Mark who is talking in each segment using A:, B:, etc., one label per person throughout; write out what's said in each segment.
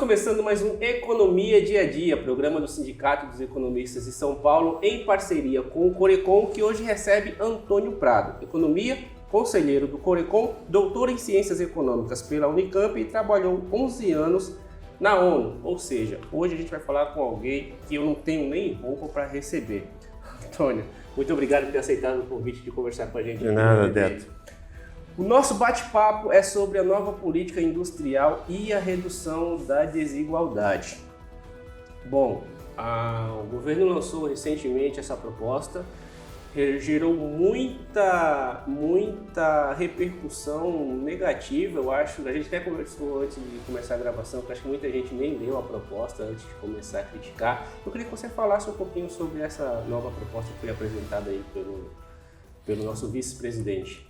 A: começando mais um Economia Dia a Dia, programa do Sindicato dos Economistas de São Paulo, em parceria com o Corecon, que hoje recebe Antônio Prado, economia, conselheiro do Corecon, doutor em Ciências Econômicas pela Unicamp e trabalhou 11 anos na ONU. Ou seja, hoje a gente vai falar com alguém que eu não tenho nem roupa para receber. Antônio, muito obrigado por ter aceitado o convite de conversar com a gente.
B: De nada, Deto.
A: O nosso bate-papo é sobre a nova política industrial e a redução da desigualdade. Bom, o governo lançou recentemente essa proposta, gerou muita repercussão negativa, eu acho. A gente até conversou antes de começar a gravação, que acho que muita gente nem leu a proposta antes de começar a criticar. Eu queria que você falasse um pouquinho sobre essa nova proposta que foi apresentada aí pelo nosso vice-presidente.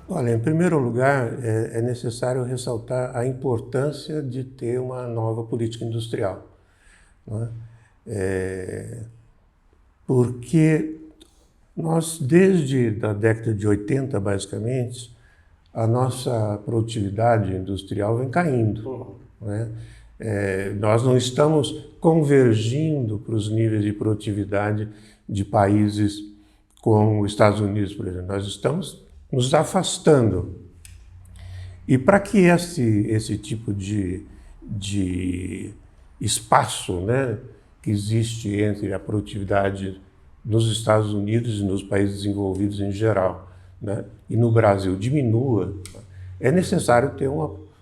B: Olha, em primeiro lugar, é necessário ressaltar a importância de ter uma nova política industrial, não é? Porque nós, desde a década de 80, basicamente, a nossa produtividade industrial vem caindo, não é? Nós não estamos convergindo para os níveis de produtividade de países como os Estados Unidos, por exemplo. Nós estamos nos afastando. E para que esse tipo de espaço, né, que existe entre a produtividade nos Estados Unidos e nos países desenvolvidos em geral, né, e no Brasil diminua, é necessário ter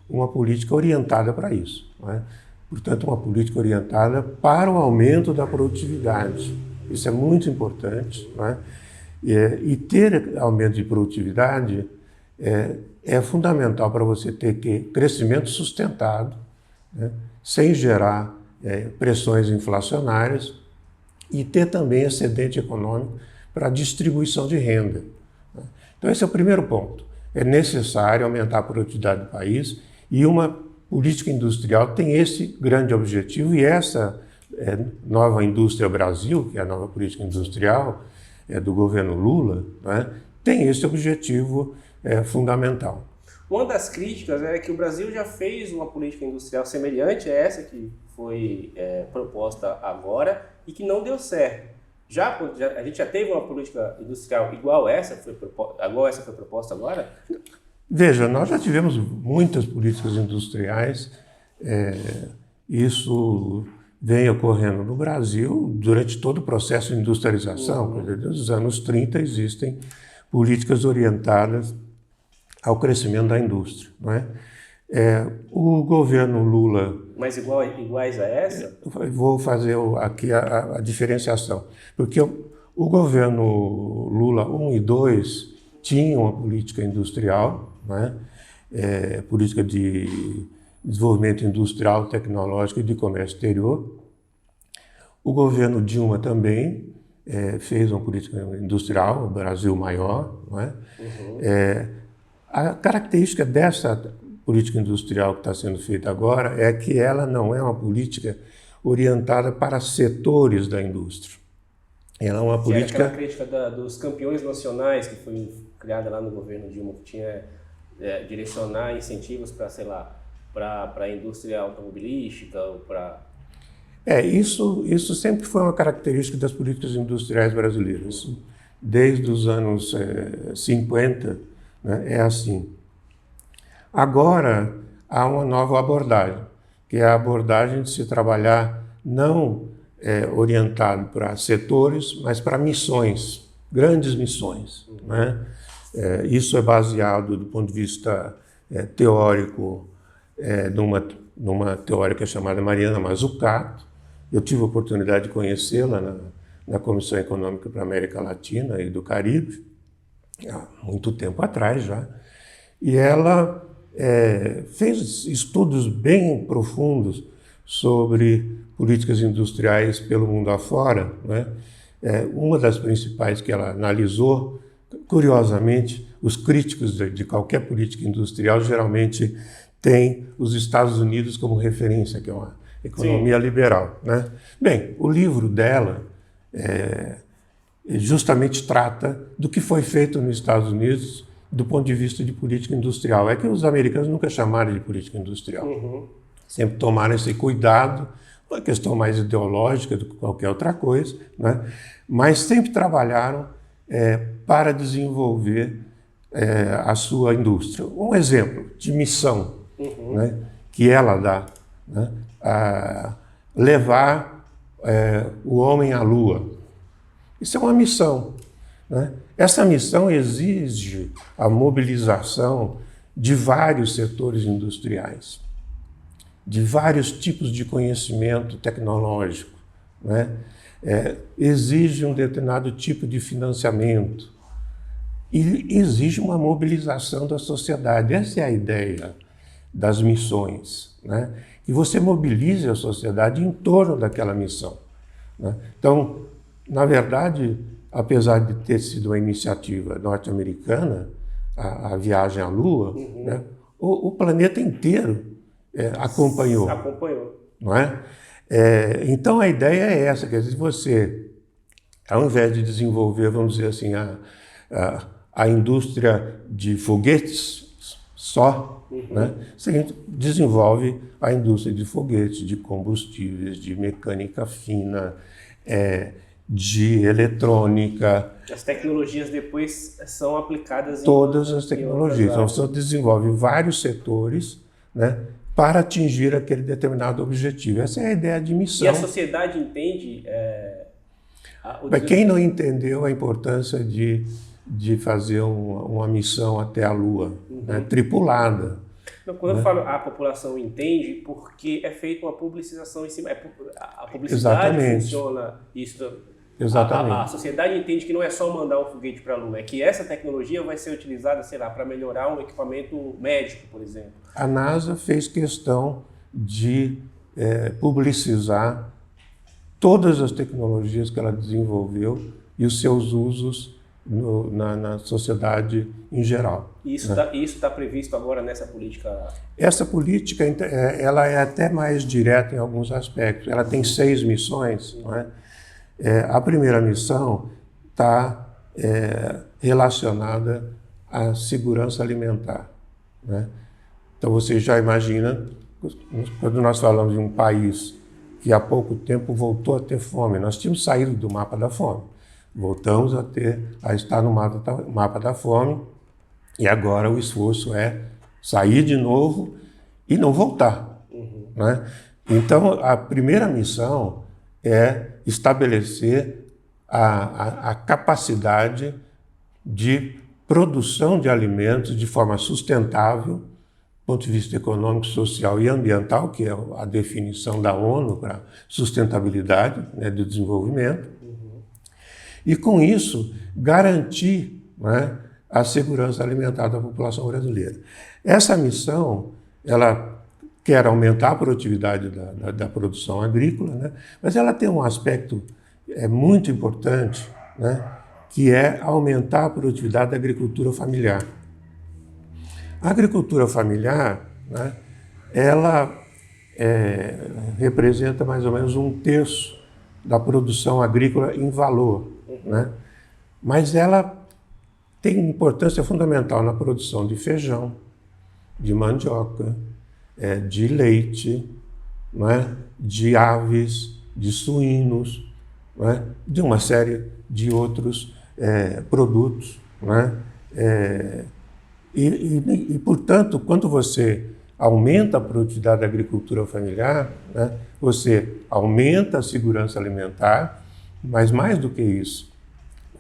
B: uma política orientada para isso, né? Portanto, uma política orientada para o aumento da produtividade. Isso é muito importante, né? E ter aumento de produtividade é fundamental para você ter crescimento sustentado, né, sem gerar pressões inflacionárias e ter também excedente econômico para a distribuição de renda, né? Então esse é o primeiro ponto. É necessário aumentar a produtividade do país e uma política industrial tem esse grande objetivo, e essa nova Indústria Brasil, que é a nova política industrial, do governo Lula, né, tem esse objetivo fundamental.
A: Uma das críticas é que o Brasil já fez uma política industrial semelhante a essa que foi proposta agora e que não deu certo. A gente já teve uma política industrial igual essa foi proposta agora?
B: Veja, nós já tivemos muitas políticas industriais, isso vem ocorrendo no Brasil durante todo o processo de industrialização. Desde os anos 30 existem políticas orientadas ao crescimento da indústria, não é? O governo Lula...
A: Mas iguais a essa?
B: Vou fazer aqui a diferenciação, porque o governo Lula 1 e 2 tinham uma política industrial, não é? Política de desenvolvimento industrial, tecnológico e de comércio exterior. O governo Dilma também fez uma política industrial, o Brasil maior, não é? A característica dessa política industrial que está sendo feita agora é que ela não é uma política orientada para setores da indústria. Ela é uma política...
A: aquela crítica dos campeões nacionais que foi criada lá no governo Dilma, que tinha direcionar incentivos para, sei lá, para a indústria automobilística ou para...
B: Isso sempre foi uma característica das políticas industriais brasileiras. Desde os anos 50, né, é assim. Agora, há uma nova abordagem, que é a abordagem de se trabalhar não orientado para setores, mas para missões, grandes missões, né? Isso é baseado, do ponto de vista teórico, numa teórica chamada Mariana Mazzucato. Eu tive a oportunidade de conhecê-la na Comissão Econômica para a América Latina e do Caribe, há muito tempo atrás já, e ela fez estudos bem profundos sobre políticas industriais pelo mundo afora, né? Uma das principais que ela analisou, curiosamente, os críticos de qualquer política industrial geralmente têm os Estados Unidos como referência, que é uma economia liberal, né? Bem, o livro dela justamente trata do que foi feito nos Estados Unidos do ponto de vista de política industrial. É que os americanos nunca chamaram de política industrial. sempre tomaram esse cuidado, uma questão mais ideológica do que qualquer outra coisa, né? Mas sempre trabalharam para desenvolver a sua indústria. Um exemplo de missão, né, que ela dá, né, levar o homem à Lua. Isso é uma missão, né? Essa missão exige a mobilização de vários setores industriais, de vários tipos de conhecimento tecnológico, né? Exige um determinado tipo de financiamento e exige uma mobilização da sociedade. Essa é a ideia das missões, né? Que você mobilize a sociedade em torno daquela missão, né? Então, na verdade, apesar de ter sido uma iniciativa norte-americana, a viagem à Lua, né, o planeta inteiro acompanhou. Não é? Então, a ideia é essa, quer dizer, você, ao invés de desenvolver, vamos dizer assim, a indústria de foguetes só, né, você desenvolve a indústria de foguetes, de combustíveis, de mecânica fina, de eletrônica.
A: As tecnologias depois são aplicadas em
B: todas as tecnologias. Então, você desenvolve vários setores, né, para atingir aquele determinado objetivo. Essa é a ideia de missão.
A: E a sociedade entende...
B: Para quem não entendeu a importância de fazer uma missão até a Lua, né, tripulada.
A: Então, quando eu falo a população entende, porque é feita uma publicização em cima. A publicidade funciona isso.
B: Exatamente.
A: A sociedade entende que não é só mandar um foguete para a Lua, é que essa tecnologia vai ser utilizada, sei lá, para melhorar um equipamento médico, por exemplo.
B: A NASA fez questão de publicizar todas as tecnologias que ela desenvolveu e os seus usos na sociedade em geral.
A: Isso está previsto agora nessa política?
B: Essa política ela é até mais direta em alguns aspectos. Ela tem 6 missões, não é? A primeira missão está relacionada à segurança alimentar, né? Então você já imagina, quando nós falamos de um país que há pouco tempo voltou a ter fome, nós tínhamos saído do mapa da fome, voltamos a estar no mapa da fome, e agora o esforço é sair de novo e não voltar, né? Então a primeira missão é estabelecer a capacidade de produção de alimentos de forma sustentável, do ponto de vista econômico, social e ambiental, que é a definição da ONU para sustentabilidade, né, do desenvolvimento, e com isso garantir, né, a segurança alimentar da população brasileira. Essa missão, ela quer aumentar a produtividade da produção agrícola, né? Mas ela tem um aspecto muito importante, né? Que é aumentar a produtividade da agricultura familiar. A agricultura familiar, né, ela representa mais ou menos 1/3 da produção agrícola em valor, né? Mas ela tem importância fundamental na produção de feijão, de mandioca, de leite, não é? De aves, de suínos, não é? De uma série de outros produtos, não é? Portanto, quando você aumenta a produtividade da agricultura familiar, né, você aumenta a segurança alimentar, mas mais do que isso,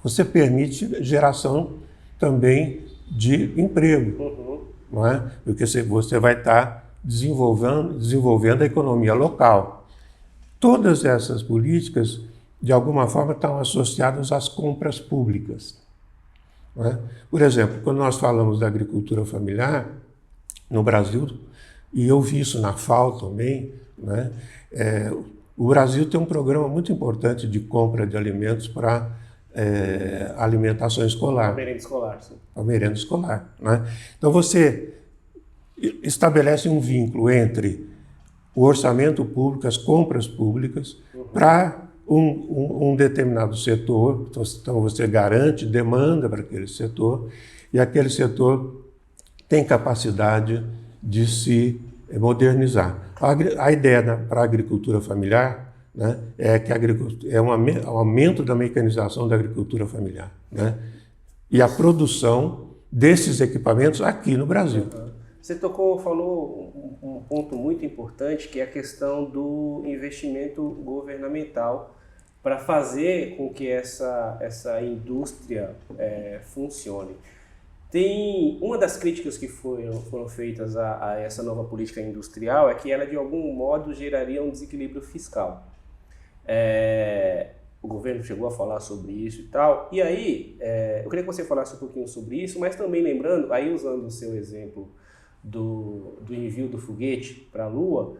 B: você permite geração também de emprego, não é? Porque você vai estar desenvolvendo a economia local. Todas essas políticas, de alguma forma, estão associadas às compras públicas, não é? Por exemplo, quando nós falamos da agricultura familiar no Brasil, e eu vi isso na FAO também, né? O Brasil tem um programa muito importante de compra de alimentos para alimentação escolar.
A: A merenda escolar, sim.
B: A merenda escolar, né? Então você estabelece um vínculo entre o orçamento público, as compras públicas, para um determinado setor. Então você garante demanda para aquele setor, e aquele setor tem capacidade de se modernizar. A ideia para a agricultura familiar, né, é que é um aumento da mecanização da agricultura familiar, né, e a produção desses equipamentos aqui no Brasil.
A: Você falou um ponto muito importante, que é a questão do investimento governamental para fazer com que essa indústria funcione. Tem uma das críticas que foram feitas a essa nova política industrial é que ela, de algum modo, geraria um desequilíbrio fiscal. O governo chegou a falar sobre isso e tal. E aí, eu queria que você falasse um pouquinho sobre isso, mas também lembrando, aí usando o seu exemplo do envio do foguete para a Lua,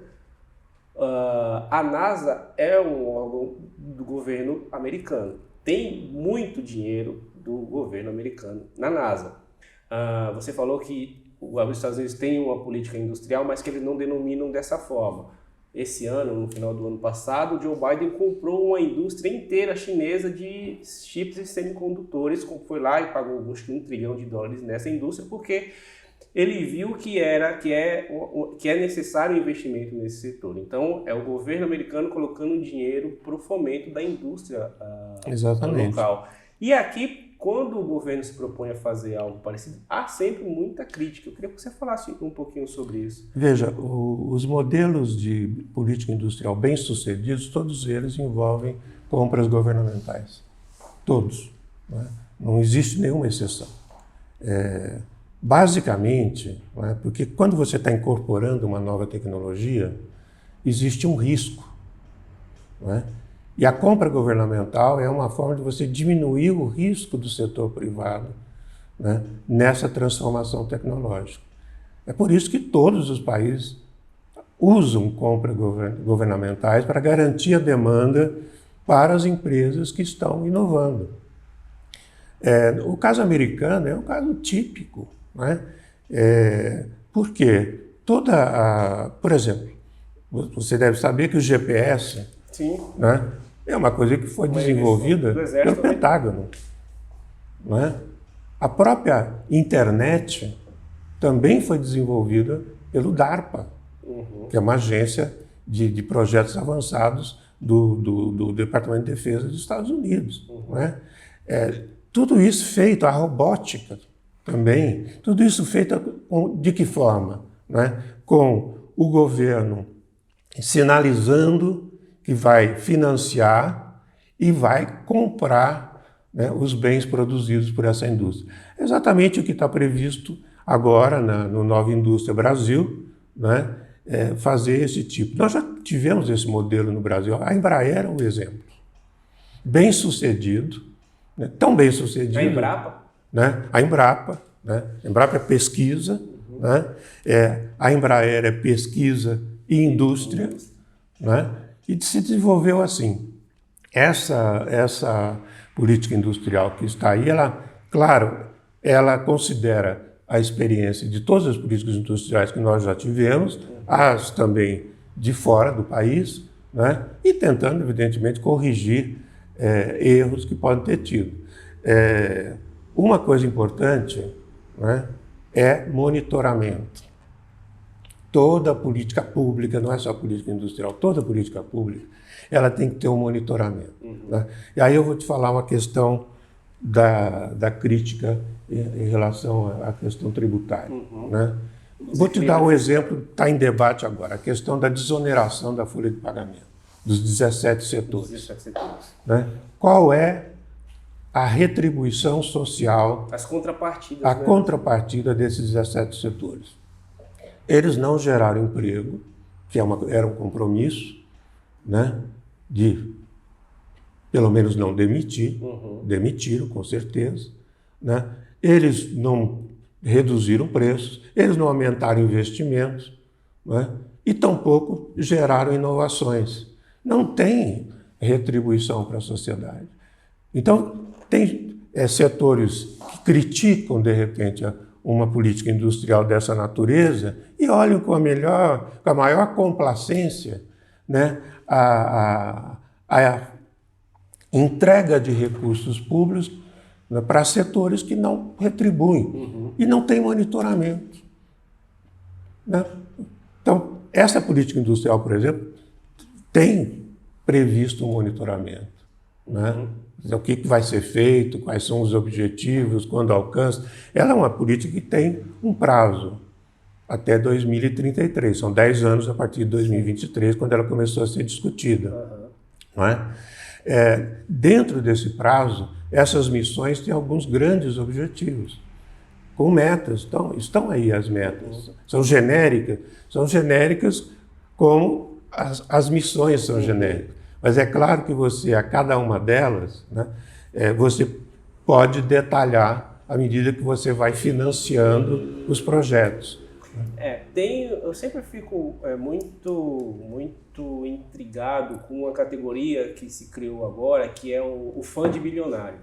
A: a NASA é um órgão do governo americano. Tem muito dinheiro do governo americano na NASA. Você falou que os Estados Unidos têm uma política industrial, mas que eles não denominam dessa forma. Esse ano, no final do ano passado, o Joe Biden comprou uma indústria inteira chinesa de chips e semicondutores, foi lá e pagou acho que $1 trilhão nessa indústria, porque ele viu que é necessário investimento nesse setor. Então, é o governo americano colocando dinheiro para o fomento da indústria local. E aqui, quando o governo se propõe a fazer algo parecido, há sempre muita crítica. Eu queria que você falasse um pouquinho sobre isso.
B: Veja, os modelos de política industrial bem-sucedidos, todos eles envolvem compras governamentais. Todos. Né? Não existe nenhuma exceção. Basicamente, né, porque quando você está incorporando uma nova tecnologia, existe um risco. Né? E a compra governamental é uma forma de você diminuir o risco do setor privado, né, nessa transformação tecnológica. É por isso que todos os países usam compras governamentais para garantir a demanda para as empresas que estão inovando. O caso americano é um caso típico. Né? Por quê? Por exemplo, você deve saber que o GPS,
A: sim,
B: né, é uma coisa que foi desenvolvida pelo Pentágono. Né? A própria internet também foi desenvolvida pelo DARPA, que é uma agência de projetos avançados do Departamento de Defesa dos Estados Unidos. Né? Tudo isso feito, a robótica também, tudo isso feito de que forma? Né? Com o governo sinalizando que vai financiar e vai comprar, né, os bens produzidos por essa indústria. Exatamente o que está previsto agora no Nova Indústria Brasil, né, fazer esse tipo. Nós já tivemos esse modelo no Brasil. A Embraer é um exemplo. Bem sucedido, né, tão bem sucedido.
A: A Embrapa?
B: Né, a Embrapa. Né, a Embrapa é pesquisa, né, a Embraer é pesquisa e indústria, né, e se desenvolveu assim. Essa política industrial que está aí, ela considera a experiência de todas as políticas industriais que nós já tivemos, as também de fora do país, né? E tentando, evidentemente, corrigir erros que podem ter tido. Uma coisa importante, né, é monitoramento. Toda política pública, não é só política industrial, toda política pública, ela tem que ter um monitoramento. Né? E aí eu vou te falar uma questão da crítica em relação à questão tributária. Né? Vou te dar um exemplo, está em debate agora, a questão da desoneração da folha de pagamento, dos 17 setores. Né? Qual é a retribuição social,
A: as contrapartidas,
B: a contrapartida desses 17 setores? Eles não geraram emprego, que era um compromisso, né, de, pelo menos, não demitir. Demitiram, com certeza. Né? Eles não reduziram preços, eles não aumentaram investimentos, né? E tampouco geraram inovações. Não tem retribuição para a sociedade. Então, tem setores que criticam, de repente, uma política industrial dessa natureza e olham com a maior complacência, né, a entrega de recursos públicos, né, para setores que não retribuem e não tem monitoramento. Né? Então, essa política industrial, por exemplo, tem previsto um monitoramento, né? O que vai ser feito, quais são os objetivos, quando alcança. Ela é uma política que tem um prazo até 2033, são 10 anos a partir de 2023, quando ela começou a ser discutida. Não é? Dentro desse prazo, essas missões têm alguns grandes objetivos, com metas. Então, estão aí as metas. São genéricas como as missões são genéricas. Mas é claro que você, a cada uma delas, né, você pode detalhar à medida que você vai financiando os projetos.
A: Eu sempre fico muito intrigado com uma categoria que se criou agora, que é o fã de bilionário.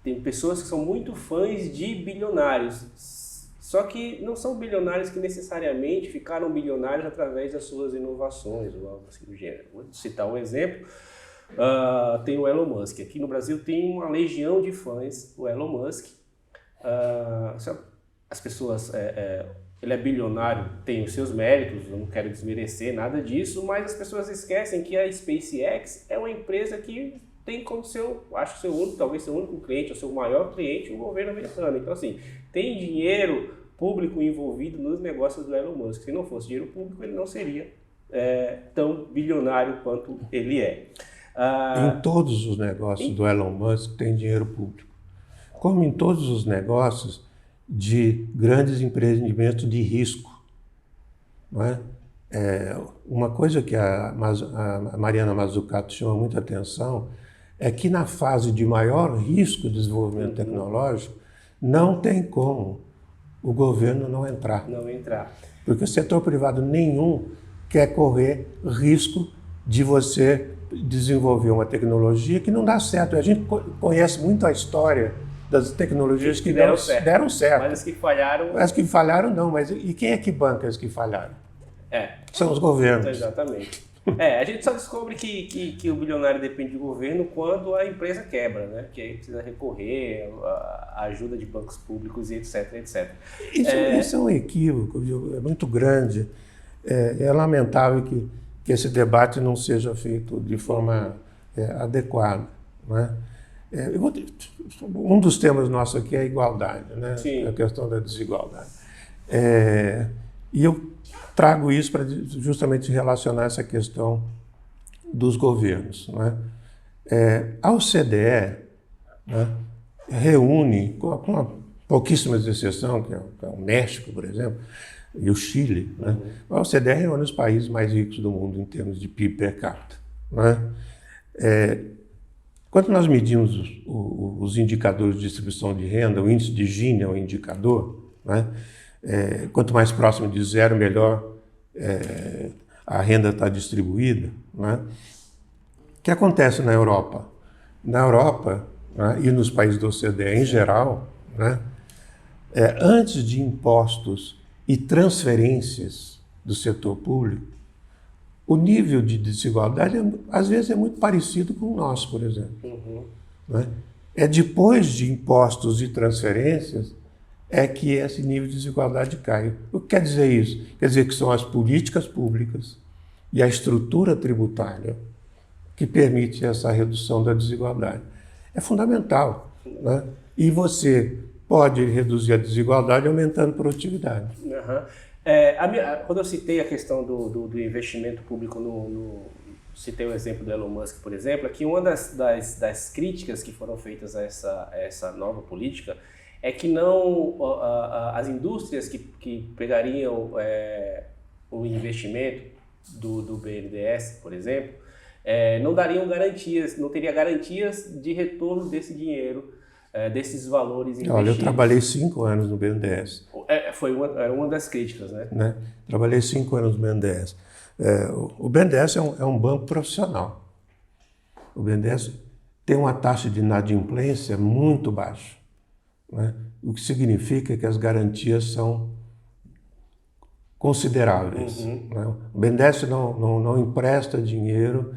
A: Tem pessoas que são muito fãs de bilionários, só que não são bilionários que necessariamente ficaram bilionários através das suas inovações ou algo assim do gênero. Vou citar um exemplo. Tem o Elon Musk. Aqui no Brasil tem uma legião de fãs do Elon Musk. As pessoas... ele é bilionário, tem os seus méritos, eu não quero desmerecer nada disso, mas as pessoas esquecem que a SpaceX é uma empresa que tem como talvez seu único cliente, ou seu maior cliente, o governo americano. Então, assim, tem dinheiro público envolvido nos negócios do Elon Musk. Se não fosse dinheiro público, ele não seria tão bilionário quanto ele é.
B: Em todos os negócios do Elon Musk tem dinheiro público. Como em todos os negócios de grandes empreendimentos de risco. Não é? Uma coisa que a Mariana Mazzucato chama muita atenção é que na fase de maior risco de desenvolvimento tecnológico não tem como o governo não entrar. Porque o setor privado nenhum quer correr risco de você desenvolver uma tecnologia que não dá certo. A gente conhece muito a história das tecnologias que deram certo.
A: Mas as que falharam...
B: As que falharam não, mas e quem é que banca as que falharam? São os governos.
A: Exatamente. A gente só descobre que o bilionário depende do governo quando a empresa quebra, né? Que aí precisa recorrer à ajuda de bancos públicos e etc, etc.
B: Isso é um equívoco, viu? É muito grande. É lamentável que esse debate não seja feito de forma adequada, né? Um dos temas nossos aqui é a igualdade, né?
A: Sim.
B: A questão da desigualdade. E eu trago isso para justamente relacionar essa questão dos governos, né? A OCDE, né, reúne, com pouquíssimas exceções, que é o México, por exemplo, e o Chile, né? A OCDE reúne os países mais ricos do mundo em termos de PIB per capita, né? Quando nós medimos os indicadores de distribuição de renda, o índice de Gini é um indicador, né? Quanto mais próximo de zero, melhor a renda está distribuída, né? O que acontece na Europa? Na Europa, né, e nos países da OCDE em geral, né, antes de impostos e transferências do setor público, o nível de desigualdade, às vezes, é muito parecido com o nosso, por exemplo. Né? É depois de impostos e transferências que esse nível de desigualdade cai. O que quer dizer isso? Quer dizer que são as políticas públicas e a estrutura tributária que permite essa redução da desigualdade. É fundamental, né? E você pode reduzir a desigualdade aumentando a produtividade.
A: Quando eu citei a questão do investimento público, citei o exemplo do Elon Musk, por exemplo, é que uma das críticas que foram feitas a essa nova política é que as indústrias que pegariam o investimento do BNDES, por exemplo, não dariam garantias, não teria garantias de retorno desse dinheiro, desses valores investidos.
B: Olha, eu trabalhei 5 anos no BNDES.
A: Era uma das críticas, né?
B: Trabalhei 5 anos no BNDES. O BNDES é um banco profissional. O BNDES tem uma taxa de inadimplência muito baixa, né? O que significa que as garantias são consideráveis. Né? O BNDES não empresta dinheiro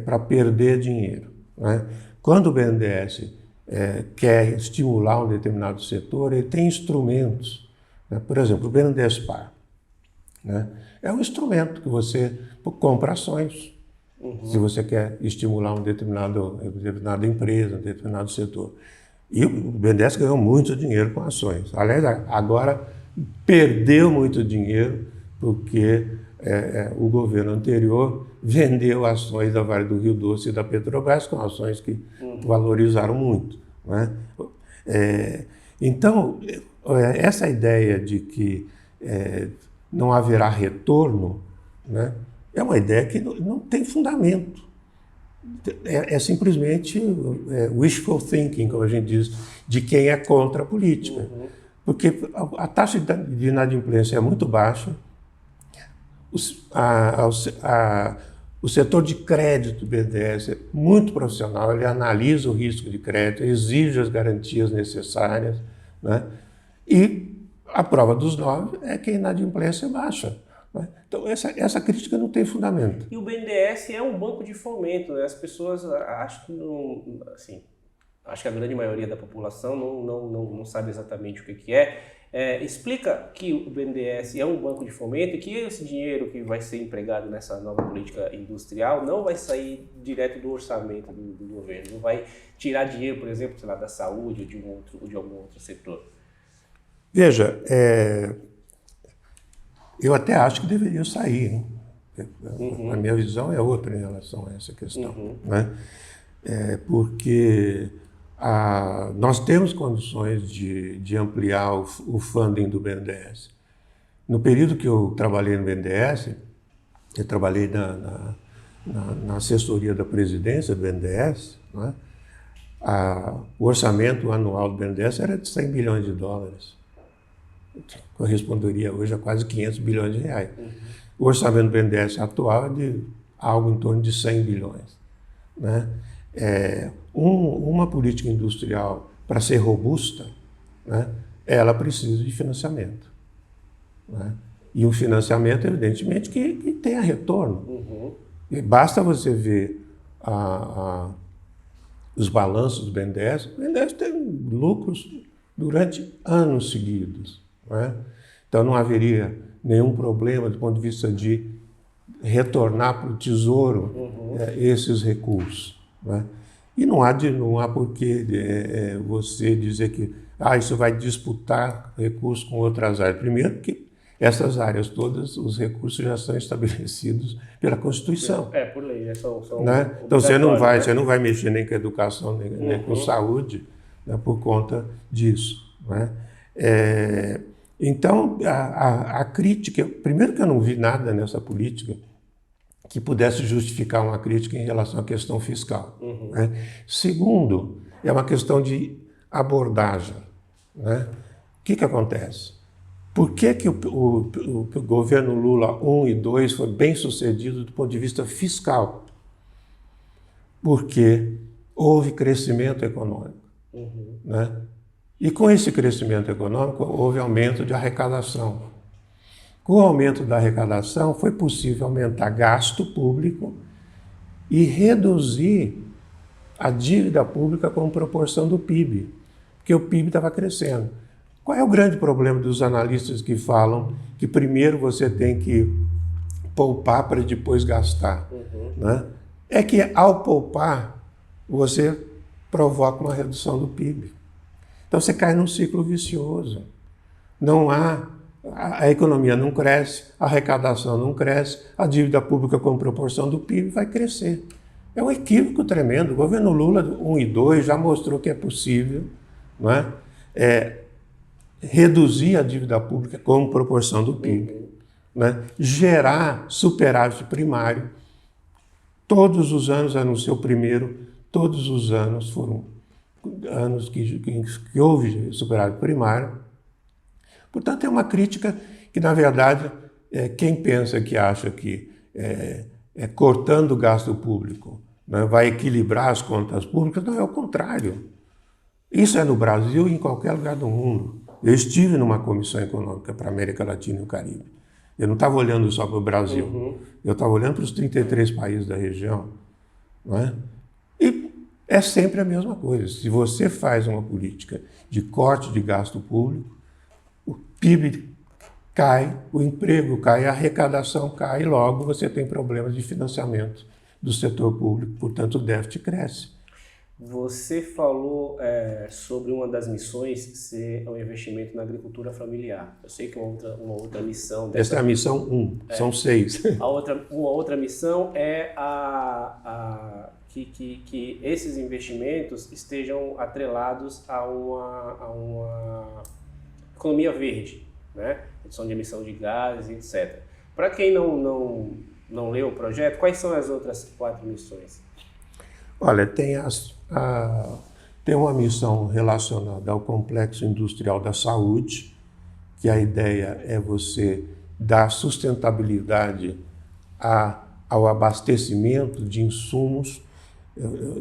B: para perder dinheiro. Né? Quando o BNDES quer estimular um determinado setor, ele tem instrumentos. Né? Por exemplo, o BNDESPar. né? É um instrumento que você compra ações, se você quer estimular uma determinada empresa, um determinado setor. E o BNDES ganhou muito dinheiro com ações. Aliás, agora perdeu muito dinheiro porque o governo anterior vendeu ações da Vale do Rio Doce e da Petrobras, com ações que valorizaram muito, né? Então, essa ideia de que não haverá retorno, né, é uma ideia que não tem fundamento. É simplesmente wishful thinking, como a gente diz, de quem é contra a política. Porque a taxa de inadimplência é muito baixa, o setor de crédito do BNDES é muito profissional, ele analisa o risco de crédito, exige as garantias necessárias, né? E a prova dos 9 é que a inadimplência é baixa. Então, essa crítica não tem fundamento.
A: E o BNDES é um banco de fomento, né? As pessoas acham que não, assim, acho que a grande maioria da população não sabe exatamente o que é. Explica que o BNDES é um banco de fomento e que esse dinheiro que vai ser empregado nessa nova política industrial não vai sair direto do orçamento do governo, não vai tirar dinheiro, por exemplo, sei lá, da saúde ou de algum outro setor.
B: Veja, eu até acho que deveria sair, hein? A minha visão é outra em relação a essa questão, né? Porque nós temos condições de ampliar o funding do BNDES. No período que eu trabalhei no BNDES, eu trabalhei na assessoria da presidência do BNDES, né? O orçamento anual do BNDES era de 100 bilhões de dólares. Corresponderia hoje a quase 500 bilhões de reais. O orçamento do BNDES atual é de algo em torno de 100 bilhões. Né? Uma política industrial, para ser robusta, né, ela precisa de financiamento. Né? E um financiamento, evidentemente, que tenha retorno. E basta você ver os balanços do BNDES. O BNDES tem lucros durante anos seguidos. Né? Então não haveria nenhum problema do ponto de vista de retornar para o Tesouro esses recursos. Né? E não há por que você dizer que isso vai disputar recursos com outras áreas. Primeiro que essas áreas todas, os recursos já são estabelecidos pela Constituição.
A: Por lei. São
B: né? Então você não vai mexer nem com a educação, nem com saúde, né, por conta disso. Né? Então, a crítica... Primeiro que eu não vi nada nessa política que pudesse justificar uma crítica em relação à questão fiscal. Né? Segundo, é uma questão de abordagem. Né? O que acontece? Por que o governo Lula 1 e 2 foi bem sucedido do ponto de vista fiscal? Porque houve crescimento econômico. Né? E com esse crescimento econômico, houve aumento de arrecadação. Com o aumento da arrecadação, foi possível aumentar gasto público e reduzir a dívida pública como proporção do PIB, porque o PIB estava crescendo. Qual é o grande problema dos analistas que falam que primeiro você tem que poupar para depois gastar? Né? É que ao poupar, você provoca uma redução do PIB. Então você cai num ciclo vicioso. A economia não cresce, a arrecadação não cresce, a dívida pública como proporção do PIB vai crescer. É um equívoco tremendo. O governo Lula 1 e 2 já mostrou que é possível, não é? Reduzir a dívida pública como proporção do PIB, né? Gerar superávit primário. Todos os anos, a não ser o primeiro, todos os anos foram anos que houve superávit primário. Portanto, é uma crítica que, na verdade, quem pensa que acha que cortando o gasto público, né, vai equilibrar as contas públicas, não, é o contrário. Isso é no Brasil e em qualquer lugar do mundo. Eu estive numa comissão econômica para a América Latina e o Caribe. Eu não estava olhando só para o Brasil, eu estava olhando para os 33 países da região. Não é? E é sempre a mesma coisa. Se você faz uma política de corte de gasto público, o PIB cai, o emprego cai, a arrecadação cai, e logo você tem problemas de financiamento do setor público, portanto o déficit cresce.
A: Você falou sobre uma das missões ser o investimento na agricultura familiar. Eu sei que uma outra missão...
B: Essa é a missão 1, são 6.
A: Uma outra missão é que esses investimentos estejam atrelados a uma economia verde, né? Redução de emissão de gases, etc. Para quem não leu o projeto, quais são as outras 4 missões?
B: Olha, tem uma missão relacionada ao complexo industrial da saúde, que a ideia é você dar sustentabilidade ao abastecimento de insumos,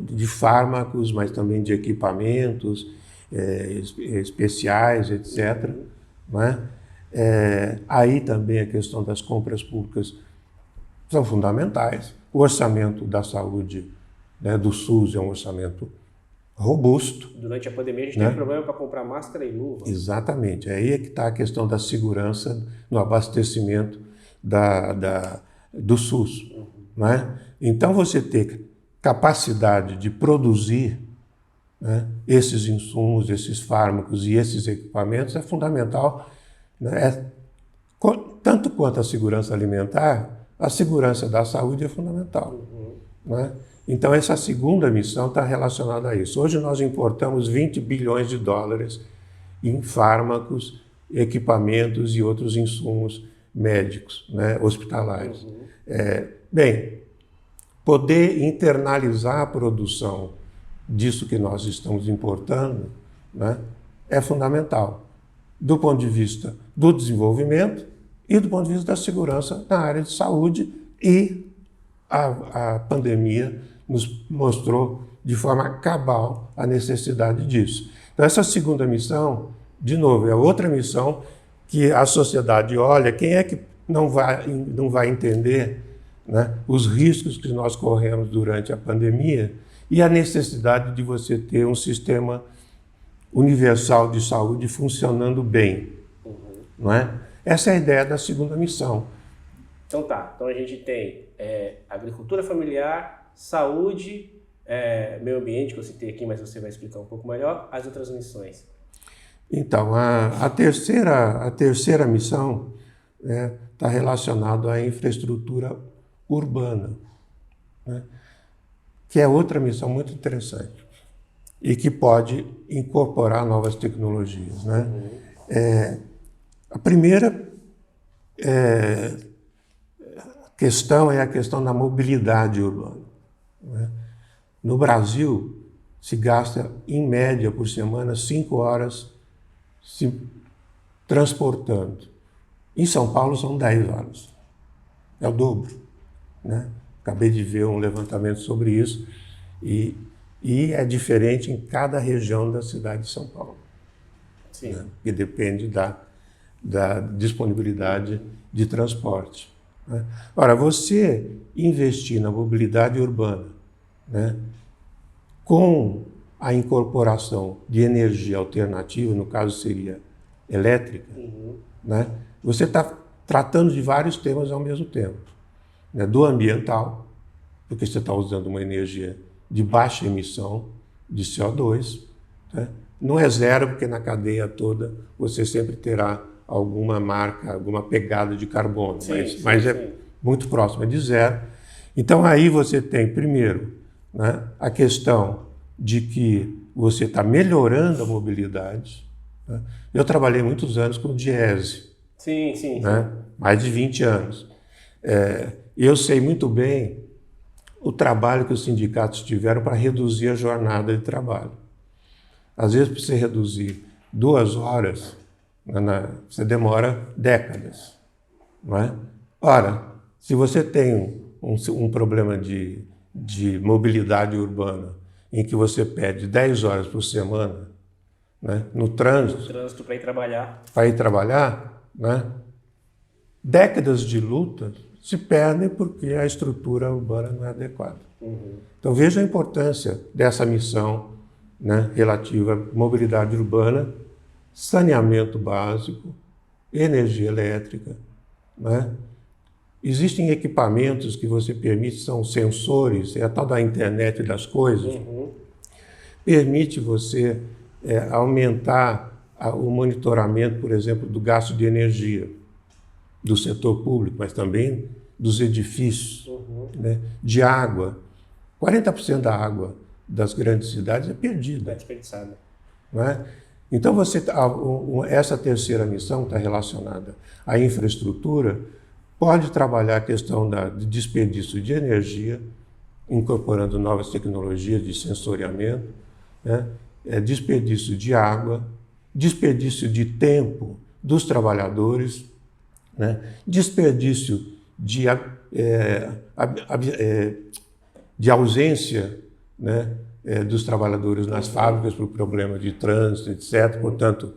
B: de fármacos, mas também de equipamentos especiais, etc. Né? Aí também a questão das compras públicas são fundamentais. O orçamento da saúde, né, do SUS é um orçamento robusto.
A: Durante a pandemia a gente teve problema para comprar máscara e luva.
B: Exatamente. Aí é que está a questão da segurança no abastecimento do SUS. Né? Então você ter capacidade de produzir, né, esses insumos, esses fármacos e esses equipamentos é fundamental, né? Tanto quanto a segurança alimentar, a segurança da saúde é fundamental. Né? Então essa segunda missão está relacionada a isso. Hoje nós importamos 20 bilhões de dólares em fármacos, equipamentos e outros insumos médicos, né, hospitalares. Bem, poder internalizar a produção disso que nós estamos importando, né, é fundamental, do ponto de vista do desenvolvimento e do ponto de vista da segurança na área de saúde, e a pandemia nos mostrou de forma cabal a necessidade disso. Então essa segunda missão, de novo, é outra missão que a sociedade olha, quem é que não vai entender, né, os riscos que nós corremos durante a pandemia e a necessidade de você ter um sistema universal de saúde funcionando bem. Não é? Essa é a ideia da segunda missão.
A: Então então a gente tem agricultura familiar, saúde, meio ambiente, que eu citei aqui, mas você vai explicar um pouco melhor, as outras missões.
B: Então, a terceira missão está relacionada à infraestrutura urbana, né, que é outra missão muito interessante e que pode incorporar novas tecnologias. Né? A primeira questão é a questão da mobilidade urbana. Né? No Brasil, se gasta, em média, por semana, 5 horas se transportando. Em São Paulo, são 10 horas. É o dobro. Né? Acabei de ver um levantamento sobre isso e é diferente em cada região da cidade de São Paulo.
A: Sim.
B: Né? Que depende da disponibilidade de transporte. Né? Ora, você investir na mobilidade urbana, né, com a incorporação de energia alternativa, no caso seria elétrica, né, você está tratando de vários temas ao mesmo tempo. Né, do ambiental, porque você está usando uma energia de baixa emissão de CO2. Né? Não é zero, porque na cadeia toda você sempre terá alguma marca, alguma pegada de carbono, mas é muito próximo, é de zero. Então aí você tem, primeiro, né, a questão de que você está melhorando a mobilidade. Né? Eu trabalhei muitos anos com Diese, né? Mais de 20 anos. Eu sei muito bem o trabalho que os sindicatos tiveram para reduzir a jornada de trabalho. Às vezes, para você reduzir 2 horas, você demora décadas. Não é? Ora, se você tem um problema de mobilidade urbana em que você perde 10 horas por semana, né, no trânsito
A: para ir trabalhar.
B: Né, décadas de luta se perdem porque a estrutura urbana não é adequada. Então veja a importância dessa missão, né, relativa à mobilidade urbana, saneamento básico, energia elétrica, né? Existem equipamentos que você permite, são sensores, é a tal da internet das coisas, permite você aumentar o monitoramento, por exemplo, do gasto de energia do setor público, mas também dos edifícios, né? De água. 40% da água das grandes cidades é perdida.
A: É desperdiçada.
B: Né? Então, essa terceira missão está relacionada à infraestrutura, pode trabalhar a questão de desperdício de energia, incorporando novas tecnologias de sensoriamento, né? Desperdício de água, desperdício de tempo dos trabalhadores, né? Desperdício de ausência, né, dos trabalhadores nas fábricas por problema de trânsito, etc. Portanto,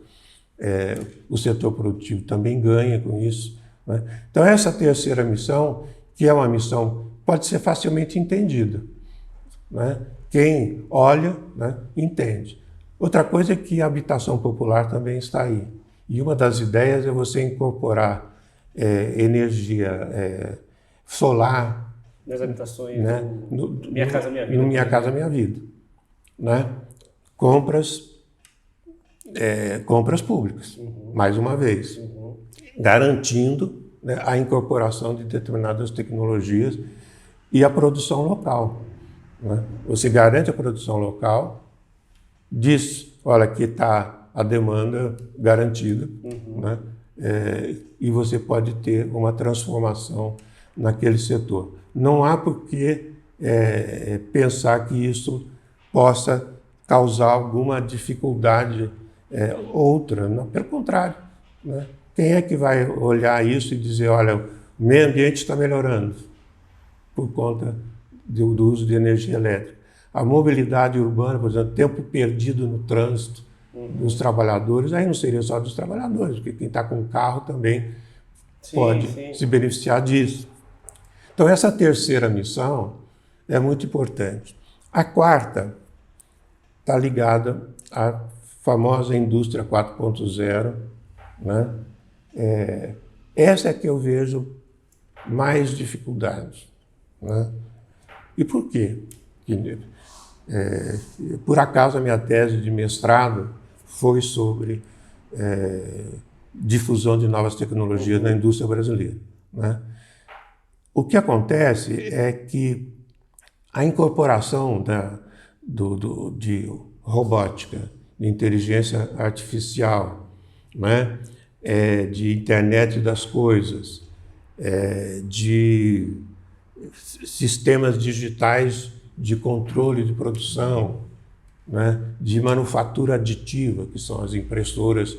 B: o setor produtivo também ganha com isso, né? Então, essa terceira missão, que é uma missão, pode ser facilmente entendida, né? Quem olha, né, entende. Outra coisa é que a habitação popular também está aí. E uma das ideias é você incorporar energia solar
A: nas habitações,
B: né?
A: Minha Casa Minha Vida.
B: No Minha Casa Minha Vida. Né? Compras públicas, mais uma vez, garantindo, né, a incorporação de determinadas tecnologias e a produção local. Né? Você garante a produção local, diz, olha, aqui está a demanda garantida, né? E você pode ter uma transformação naquele setor. Não há por que pensar que isso possa causar alguma dificuldade outra. Não, pelo contrário, né? Quem é que vai olhar isso e dizer, olha, o meio ambiente está melhorando por conta do uso de energia elétrica? A mobilidade urbana, por exemplo, tempo perdido no trânsito dos trabalhadores, aí não seria só dos trabalhadores, porque quem está com carro também pode se beneficiar disso. Então, essa terceira missão é muito importante. A quarta está ligada à famosa indústria 4.0, né? Essa é que eu vejo mais dificuldades, né? E por quê? Por acaso, a minha tese de mestrado foi sobre difusão de novas tecnologias na indústria brasileira, né? O que acontece é que a incorporação de robótica, de inteligência artificial, né? De internet das coisas, de sistemas digitais de controle de produção, né? De manufatura aditiva, que são as impressoras.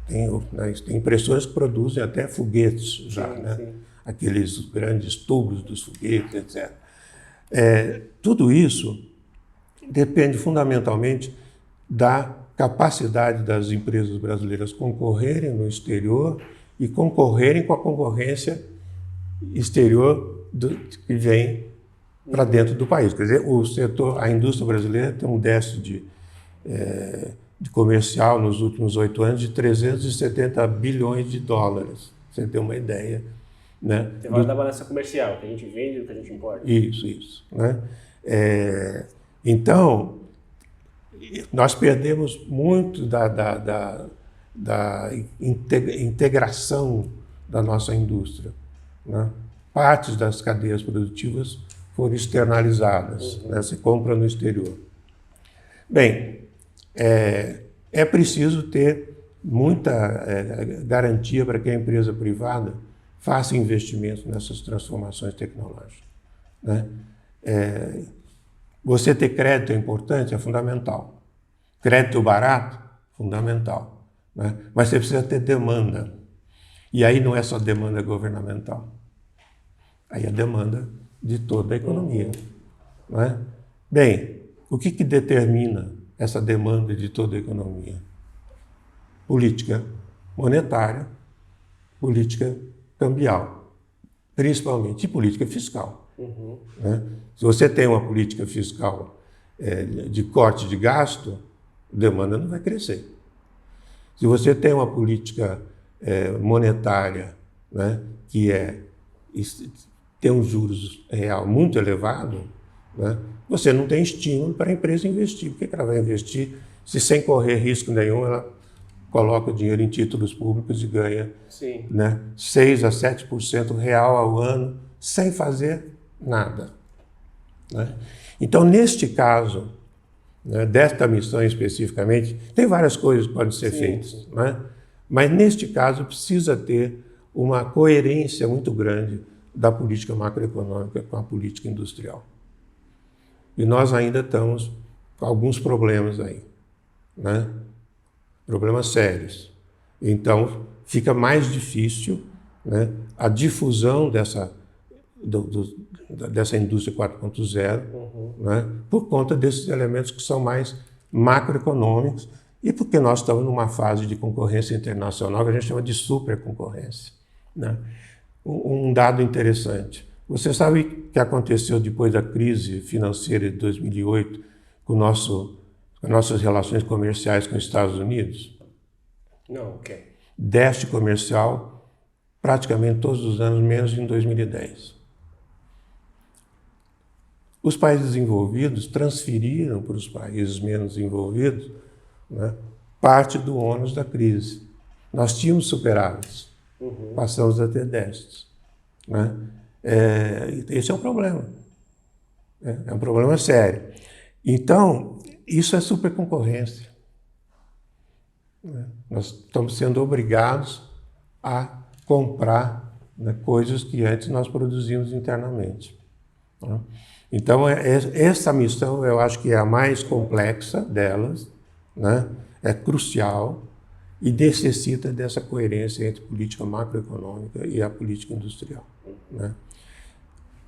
B: Tem impressoras que produzem até foguetes já, né? Sim. Aqueles grandes tubos dos foguetes, etc. Tudo isso depende fundamentalmente da capacidade das empresas brasileiras concorrerem no exterior e concorrerem com a concorrência exterior que vem para dentro do país. Quer dizer, a indústria brasileira tem um déficit de comercial nos últimos 8 anos de 370 bilhões de dólares. Você tem uma ideia, né?
A: Você fala da balança comercial, que a gente vende e o que a gente importa.
B: Isso, né? Então, nós perdemos muito da integração da nossa indústria, né? Partes das cadeias produtivas foram externalizadas, né? Se compra no exterior. Bem, é preciso ter muita garantia para que a empresa privada faça investimentos nessas transformações tecnológicas, né? Você ter crédito é importante, é fundamental. Crédito barato, fundamental, né? Mas você precisa ter demanda. E aí não é só demanda governamental. Aí é demanda de toda a economia, né? Bem, o que determina essa demanda de toda a economia? Política monetária, política cambial, principalmente, e política fiscal. Né? Se você tem uma política fiscal de corte de gasto, a demanda não vai crescer. Se você tem uma política monetária, né, que tem um juros real muito elevado, né, você não tem estímulo para a empresa investir. Por que ela vai investir se sem correr risco nenhum ela coloca o dinheiro em títulos públicos e ganha, né, 6 a 7% real ao ano sem fazer nada, né? Então, neste caso, né, desta missão especificamente, tem várias coisas que podem ser feitas, né? Mas neste caso precisa ter uma coerência muito grande da política macroeconômica com a política industrial. E nós ainda estamos com alguns problemas aí, né? Problemas sérios. Então, fica mais difícil, né, a difusão dessa indústria 4.0, né, por conta desses elementos que são mais macroeconômicos e porque nós estamos numa fase de concorrência internacional que a gente chama de superconcorrência, né? Um dado interessante. Você sabe o que aconteceu depois da crise financeira de 2008 com as nossas relações comerciais com os Estados Unidos?
A: Não, ok.
B: Déficit comercial praticamente todos os anos, menos em 2010. Os países desenvolvidos transferiram para os países menos desenvolvidos, né, parte do ônus da crise. Nós tínhamos superávites, passamos a ter déficits, né? Esse é um problema. É um problema sério. Então, isso é superconcorrência. Nós estamos sendo obrigados a comprar, né, coisas que antes nós produzíamos internamente, né? Então, essa missão eu acho que é a mais complexa delas, né? É crucial e necessita dessa coerência entre política macroeconômica e a política industrial, né?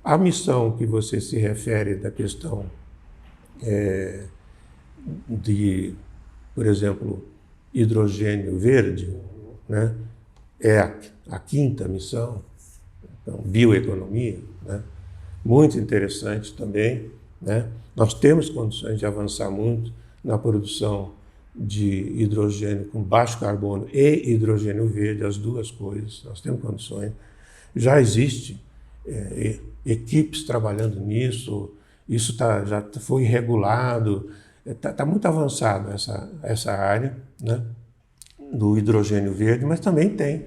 B: A missão que você se refere da questão de, por exemplo, hidrogênio verde, né, é a quinta missão, então, bioeconomia, né, muito interessante também, né? Nós temos condições de avançar muito na produção de hidrogênio com baixo carbono e hidrogênio verde, as duas coisas, nós temos condições. Já existe equipes trabalhando nisso, isso já foi regulado, está muito avançado essa área, né, do hidrogênio verde, mas também tem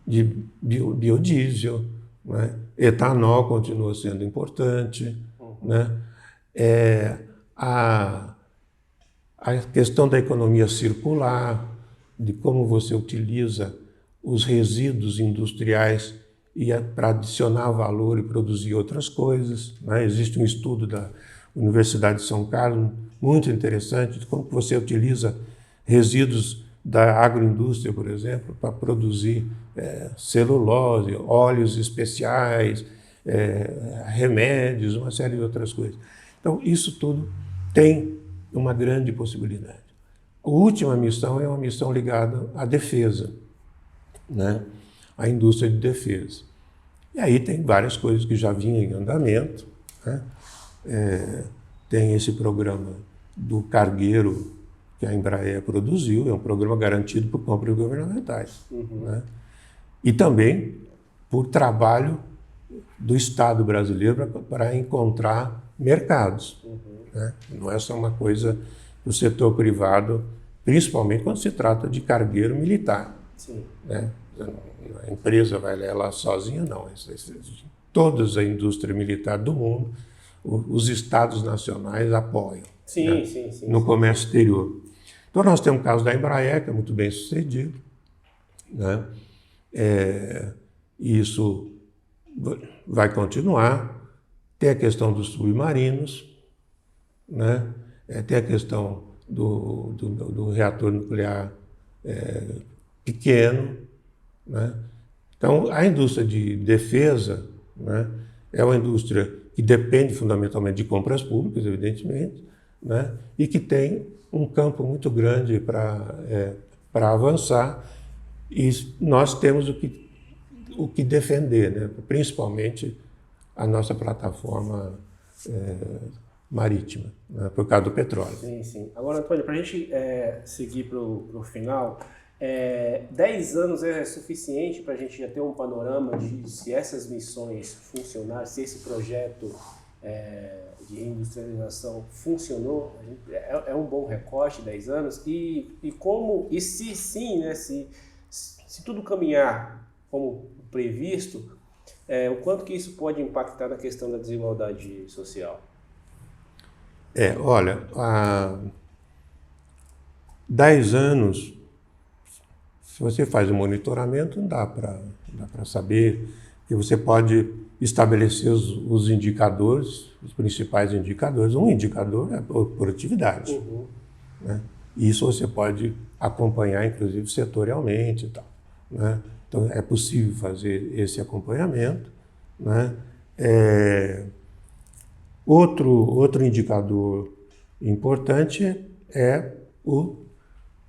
B: de biodiesel, né? Etanol continua sendo importante, né? A questão da economia circular, de como você utiliza os resíduos industriais para adicionar valor e produzir outras coisas, né? Existe um estudo da Universidade de São Carlos muito interessante de como você utiliza resíduos da agroindústria, por exemplo, para produzir celulose, óleos especiais, remédios, uma série de outras coisas. Então, isso tudo tem uma grande possibilidade. A última missão é uma missão ligada à defesa, né? À indústria de defesa. E aí tem várias coisas que já vinham em andamento, né? Tem esse programa do cargueiro que a Embraer produziu, é um programa garantido por compras governamentais, né? E também por trabalho do Estado brasileiro para encontrar mercados, né? Não é só uma coisa do setor privado, principalmente quando se trata de cargueiro militar, né? A empresa vai lá sozinha, não. Toda a indústria militar do mundo, os estados nacionais apoiam, né, no comércio exterior. Então, nós temos o caso da Embraer, que é muito bem sucedido, né? Isso vai continuar. Tem a questão dos submarinos, né? Tem a questão do reator nuclear pequeno, né? Então, a indústria de defesa, né, é uma indústria que depende fundamentalmente de compras públicas, evidentemente, né, e que tem um campo muito grande para avançar, e nós temos o que defender, né, principalmente a nossa plataforma marítima, né, por causa do petróleo.
A: Sim, sim. Agora, Antônio, para a gente seguir para o final, 10 anos é suficiente para a gente já ter um panorama de se essas missões funcionaram, se esse projeto de reindustrialização funcionou? É um bom recorte, 10 anos? E se sim, né, se tudo caminhar como previsto, o quanto que isso pode impactar na questão da desigualdade social?
B: Olha, há 10 anos, se você faz um monitoramento, dá para saber que você pode estabelecer os indicadores, os principais indicadores. Um indicador é a produtividade.
A: Uhum.
B: Né? Isso você pode acompanhar, inclusive, setorialmente e tal. Né? Então, é possível fazer esse acompanhamento. Né? Outro indicador importante é o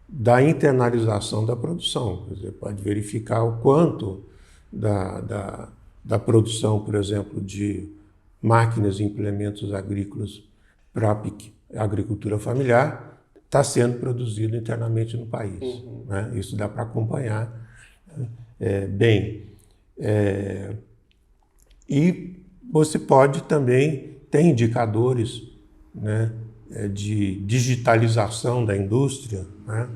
B: da internalização da produção. Você pode verificar o quanto da produção, por exemplo, de máquinas e implementos agrícolas para a agricultura familiar está sendo produzido internamente no país.
A: Uhum.
B: Né? Isso dá para acompanhar bem. E você pode também ter indicadores, né, de digitalização da indústria. Né?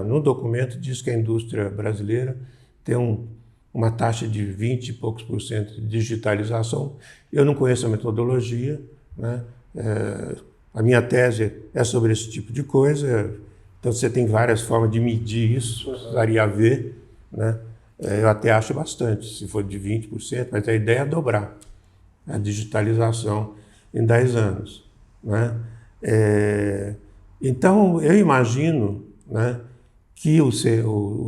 B: No documento diz que a indústria brasileira tem uma taxa de 20 e poucos por cento de digitalização. Eu não conheço a metodologia, né? A minha tese é sobre esse tipo de coisa, então você tem várias formas de medir isso, precisaria ver, né? Eu até acho bastante, se for de 20%, mas a ideia é dobrar a digitalização em 10 anos. Né? Então, eu imagino, né, que o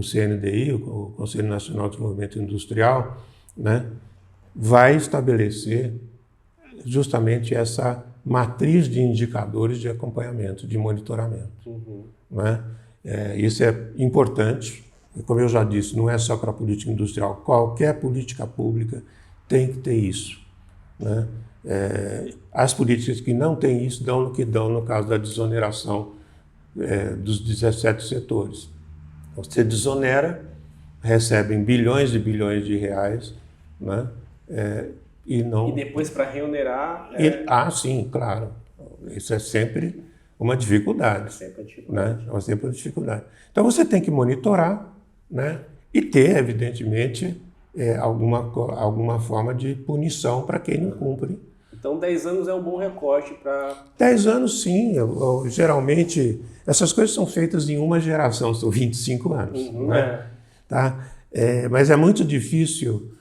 B: CNDI, o Conselho Nacional de Desenvolvimento Industrial, né, vai estabelecer justamente essa matriz de indicadores de acompanhamento, de monitoramento.
A: Uhum.
B: Né? Isso é importante. Como eu já disse, não é só para a política industrial. Qualquer política pública tem que ter isso. Né? As políticas que não têm isso dão no que dão no caso da desoneração dos 17 setores. Você desonera, recebem bilhões e bilhões de reais, né? E
A: depois para reonerar...
B: Sim, claro. Isso é sempre uma dificuldade. Né? É sempre uma dificuldade. Então você tem que monitorar, né? E ter, evidentemente, alguma forma de punição para quem não cumpre.
A: Então 10 anos é um bom recorte para...
B: 10 anos, sim. Geralmente, essas coisas são feitas em uma geração, são 25 anos.
A: Uhum,
B: né? Tá? Mas é muito difícil,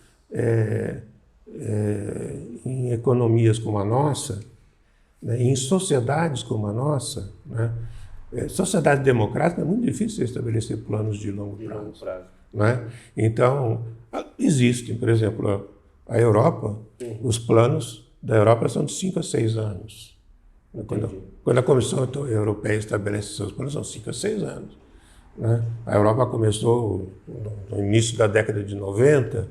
B: em economias como a nossa, né, em sociedades como a nossa, né, sociedade democrática, é muito difícil estabelecer planos de longo prazo. Né? Então, existem, por exemplo, a Europa, os planos da Europa são de 5 a 6 anos. Quando a Comissão Europeia estabelece seus planos, são 5 a 6 anos. Né? A Europa começou no início da década de 90,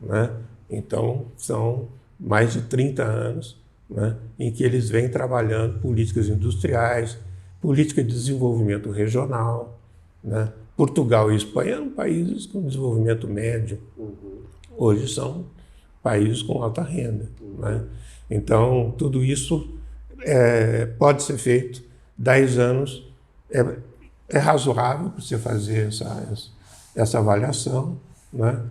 B: né? Então são mais de 30 anos, né, em que eles vêm trabalhando políticas industriais, política de desenvolvimento regional. Né? Portugal e Espanha eram países com desenvolvimento médio.
A: Uhum.
B: Hoje são países com alta renda. Né? Então, tudo isso pode ser feito. 10 anos é razoável para você fazer essa avaliação, né?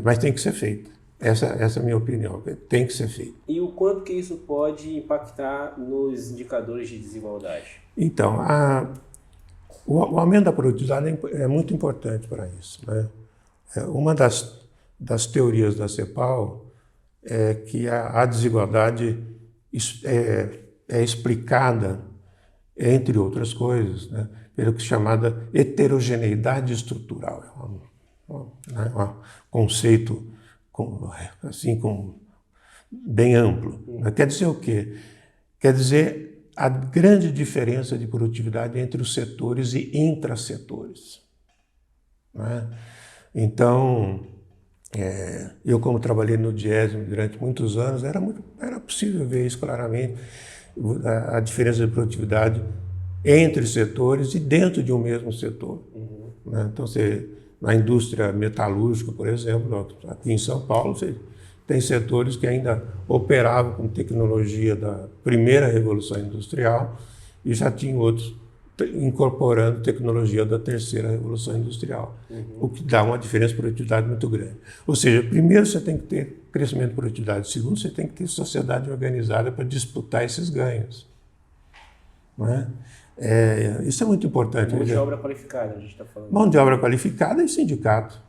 B: Mas tem que ser feito. Essa é a minha opinião, tem que ser feito.
A: E o quanto que isso pode impactar nos indicadores de desigualdade?
B: Então, o aumento da produtividade é muito importante para isso. Né? Uma das teorias da CEPAL é que a desigualdade é explicada, entre outras coisas, né, pelo que é chamada heterogeneidade estrutural. É um conceito bem amplo. Quer dizer o quê? Quer dizer a grande diferença de produtividade entre os setores e intrasetores. Né? Então, eu como trabalhei no Diese durante muitos anos, era possível ver isso claramente, a diferença de produtividade entre setores e dentro de um mesmo setor. né? Então, na indústria metalúrgica, por exemplo, aqui em São Paulo, você tem setores que ainda operavam com tecnologia da primeira Revolução Industrial e já tinham outros incorporando tecnologia da terceira Revolução Industrial, o que dá uma diferença de produtividade muito grande. Ou seja, primeiro você tem que ter crescimento de produtividade, segundo você tem que ter sociedade organizada para disputar esses ganhos. Não é? Isso é muito importante.
A: Mão de obra qualificada, a gente está falando.
B: Mão de obra qualificada e sindicato.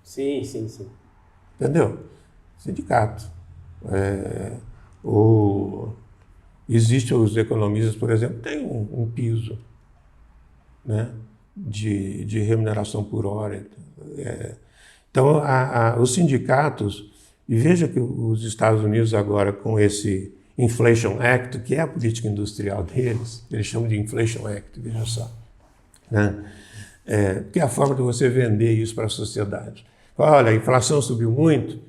A: Sim.
B: Entendeu? Sindicato. Existem os economistas, por exemplo, tem um piso, né, de remuneração por hora. Então, os sindicatos, e veja que os Estados Unidos agora com esse Inflation Act, que é a política industrial deles, eles chamam de Inflation Act, veja só, né? Que é a forma de você vender isso para a sociedade. Olha, a inflação subiu muito,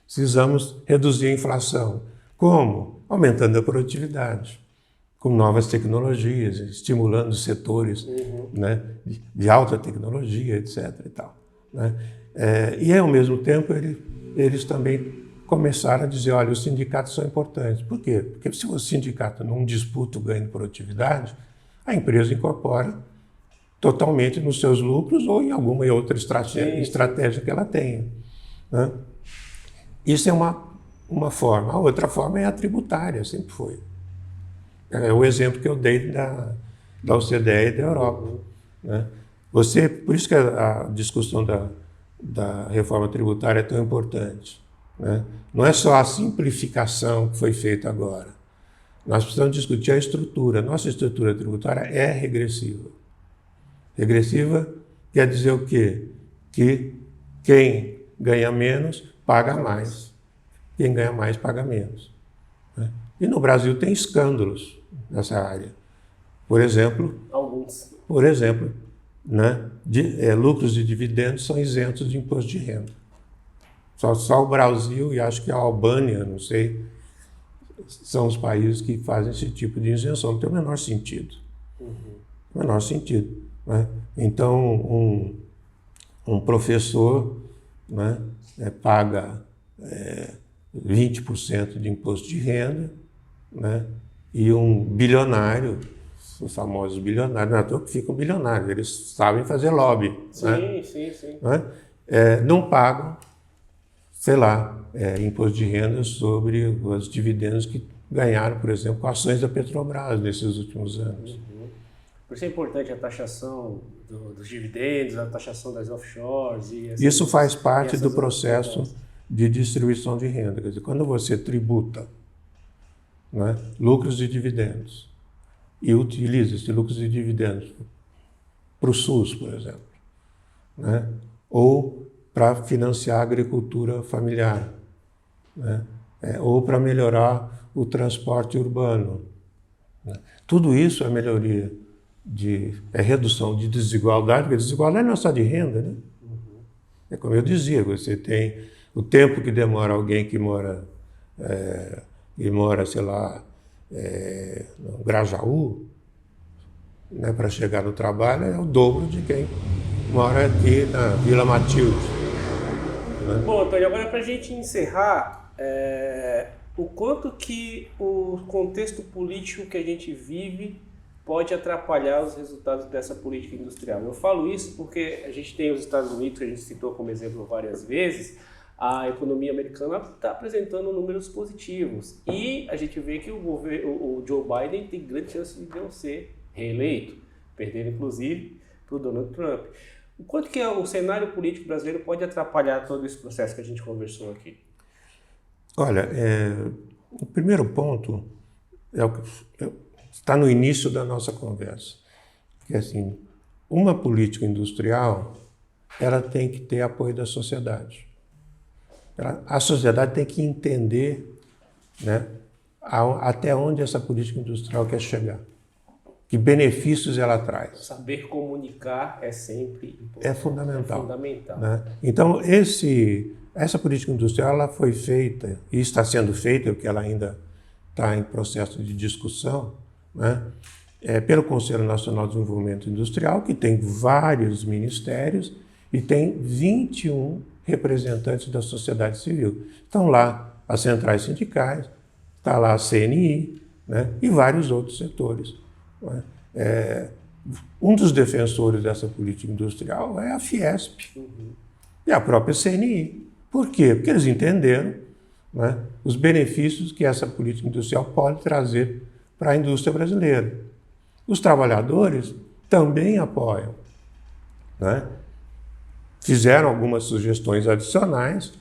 B: precisamos reduzir a inflação. Como? Aumentando a produtividade, com novas tecnologias, estimulando setores, né, de alta tecnologia, etc. E tal, né? E, ao mesmo tempo, eles também começaram a dizer, olha, os sindicatos são importantes. Por quê? Porque se o sindicato não disputa o ganho de produtividade, a empresa incorpora totalmente nos seus lucros ou em alguma outra estratégia que ela tenha, né? Isso é uma forma. A outra forma é a tributária, sempre foi. É o exemplo que eu dei da OCDE e da Europa, né? Por isso que a discussão da reforma tributária é tão importante, né? Não é só a simplificação que foi feita agora. Nós precisamos discutir a estrutura. Nossa estrutura tributária é regressiva. Regressiva quer dizer o quê? Que quem ganha menos paga mais. Quem ganha mais paga menos, né? E no Brasil tem escândalos nessa área. Por exemplo, né, lucros e dividendos são isentos de imposto de renda. Só o Brasil e acho que a Albânia, não sei, são os países que fazem esse tipo de isenção. Não tem o menor sentido. O menor sentido, né? Então, um professor, né, paga 20% de imposto de renda, né? E um bilionário, os famosos bilionários, não é à toa que ficam bilionários, eles sabem fazer lobby.
A: Sim,
B: né?
A: sim.
B: Né? Não pagam, sei lá, imposto de renda sobre os dividendos que ganharam, por exemplo, com ações da Petrobras nesses últimos anos.
A: Por isso é importante a taxação dos dividendos, a taxação das offshores.
B: Isso faz parte do processo de distribuição de renda. Quer dizer, quando você tributa, né, lucros e dividendos e utiliza esses lucros e dividendos para o SUS, por exemplo, né, ou para financiar a agricultura familiar, né, ou para melhorar o transporte urbano, né. Tudo isso é melhoria, é redução de desigualdade, porque desigualdade não é só de renda, né? É como eu dizia, você tem o tempo que demora alguém que mora, sei lá, no Grajaú, né, para chegar no trabalho, é o dobro de quem mora aqui na Vila Matilde. Né?
A: Bom, Antônio, agora para a gente encerrar, o quanto que o contexto político que a gente vive pode atrapalhar os resultados dessa política industrial. Eu falo isso porque a gente tem os Estados Unidos, que a gente citou como exemplo várias vezes, a economia americana está apresentando números positivos e a gente vê que o Joe Biden tem grande chance de não ser reeleito, perdendo inclusive para o Donald Trump. O quanto que o cenário político brasileiro pode atrapalhar todo esse processo que a gente conversou aqui?
B: Olha, o primeiro ponto está no início da nossa conversa, que é assim, uma política industrial, ela tem que ter apoio da sociedade. A sociedade tem que entender, né, até onde essa política industrial quer chegar, que benefícios ela traz.
A: Saber comunicar é sempre importante.
B: É fundamental.
A: É fundamental.
B: Né? Então, essa política industrial ela foi feita, e está sendo feita, porque ela ainda está em processo de discussão, né, pelo Conselho Nacional de Desenvolvimento Industrial, que tem vários ministérios e tem 21 representantes da sociedade civil. Estão lá as centrais sindicais, está lá a CNI, né, e vários outros setores. Né? Um dos defensores dessa política industrial é a Fiesp e a própria CNI. Por quê? Porque eles entenderam, né, os benefícios que essa política industrial pode trazer para a indústria brasileira. Os trabalhadores também apoiam, né? Fizeram algumas sugestões adicionais,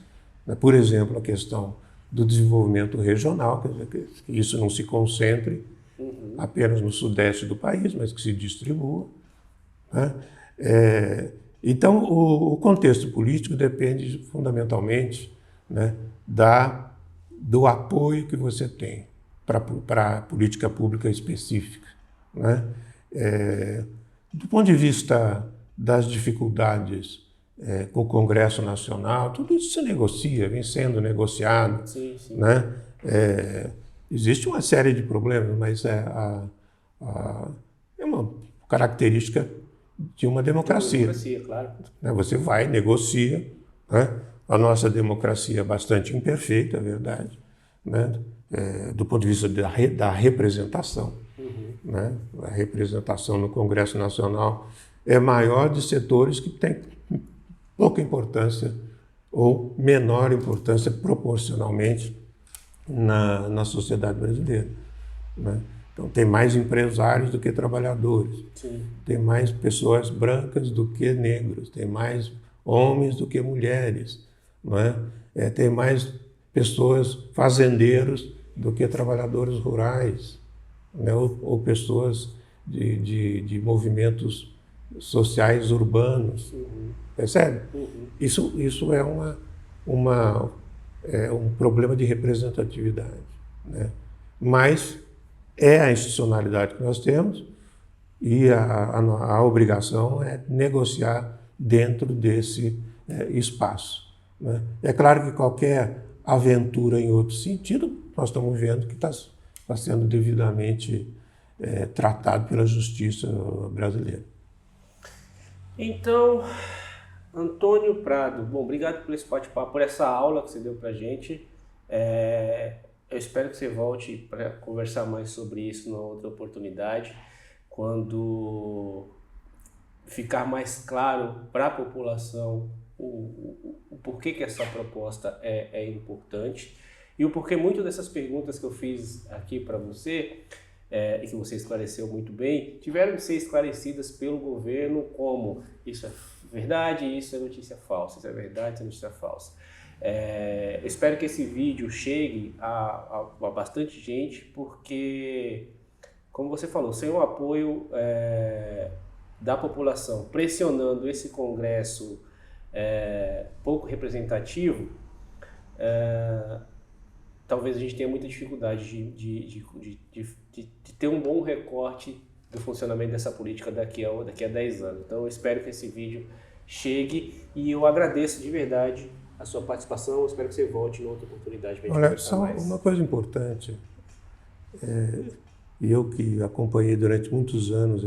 B: né? Por exemplo, a questão do desenvolvimento regional, quer dizer, que isso não se concentre apenas no sudeste do país, mas que se distribua. Né? Então, o contexto político depende fundamentalmente, né, do apoio que você tem para a política pública específica. Né? Do ponto de vista das dificuldades com o Congresso Nacional, tudo isso se negocia, vem sendo negociado.
A: Sim, sim.
B: Né? Existe uma série de problemas, mas é uma característica de uma democracia.
A: Claro.
B: Você vai, negocia. Né? A nossa democracia é bastante imperfeita, é verdade, né? Do ponto de vista da representação. Né? A representação no Congresso Nacional é maior de setores que têm pouca importância ou menor importância proporcionalmente na sociedade brasileira. Né? Então, tem mais empresários do que trabalhadores,
A: Sim.
B: Tem mais pessoas brancas do que negros, tem mais homens do que mulheres, não é? Tem mais pessoas fazendeiros do que trabalhadores rurais, né? ou pessoas de movimentos sociais urbanos. Percebe? Isso é um problema de representatividade. Né? Mas é a institucionalidade que nós temos e a obrigação é negociar dentro desse espaço. Né? É claro que qualquer aventura em outro sentido, nós estamos vendo que está sendo devidamente tratado pela justiça brasileira.
A: Então, Antônio Prado, bom, obrigado por esse bate-papo, por essa aula que você deu para a gente. Eu espero que você volte para conversar mais sobre isso numa outra oportunidade, quando ficar mais claro para a população o porquê que essa proposta é importante e o porquê muitas dessas perguntas que eu fiz aqui para você, e que você esclareceu muito bem, tiveram que ser esclarecidas pelo governo como isso é verdade, isso é notícia falsa, isso é verdade, isso é notícia falsa. Eu espero que esse vídeo chegue a bastante gente, porque, como você falou, sem o apoio da população, pressionando esse Congresso pouco representativo, talvez a gente tenha muita dificuldade de ter um bom recorte do funcionamento dessa política daqui a 10 anos. Então eu espero que esse vídeo chegue e eu agradeço de verdade a sua participação. Eu espero que você volte em outra oportunidade para a gente conversar mais.
B: Olha, só uma coisa importante, e eu que acompanhei durante muitos anos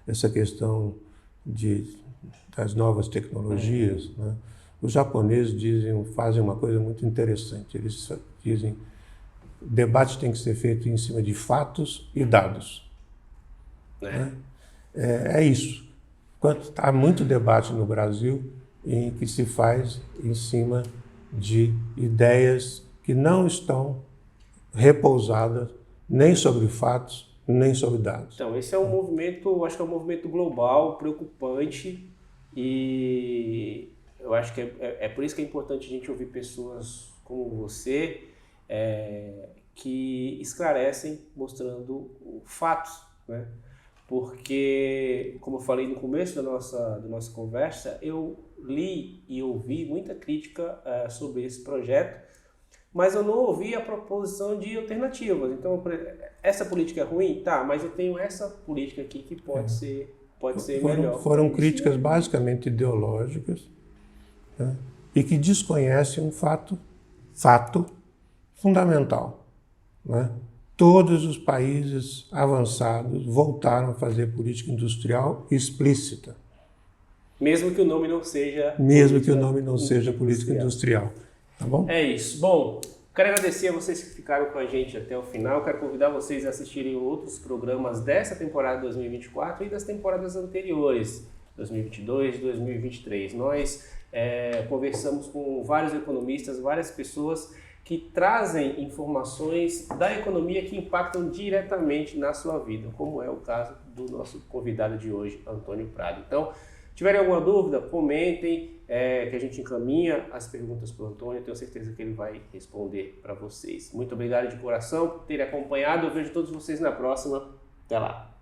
B: essa questão das novas tecnologias, né? Os japoneses fazem uma coisa muito interessante. Eles dizem que o debate tem que ser feito em cima de fatos e dados. Né? É isso. Há muito debate no Brasil em que se faz em cima de ideias que não estão repousadas nem sobre fatos, nem sobre dados.
A: Então, esse é um movimento, acho que é um movimento global, preocupante, e eu acho que é por isso que é importante a gente ouvir pessoas como você, que esclarecem mostrando fatos, né? Porque, como eu falei no começo da nossa conversa, eu li e ouvi muita crítica sobre esse projeto, mas eu não ouvi a proposição de alternativas. Então, essa política é ruim? Tá, mas eu tenho essa política aqui que pode ser melhor.
B: Foram críticas basicamente ideológicas, né, e que desconhecem um fato fundamental, né, todos os países avançados voltaram a fazer política industrial explícita.
A: Mesmo que o nome não seja...
B: Mesmo que o nome não seja política industrial. Tá bom?
A: É isso. Bom, quero agradecer a vocês que ficaram com a gente até o final. Quero convidar vocês a assistirem outros programas dessa temporada 2024 e das temporadas anteriores, 2022 e 2023. Nós conversamos com vários economistas, várias pessoas que trazem informações da economia que impactam diretamente na sua vida, como é o caso do nosso convidado de hoje, Antônio Prado. Então, tiverem alguma dúvida, comentem, que a gente encaminha as perguntas para o Antônio. Tenho certeza que ele vai responder para vocês. Muito obrigado de coração por terem acompanhado. Eu vejo todos vocês na próxima. Até lá!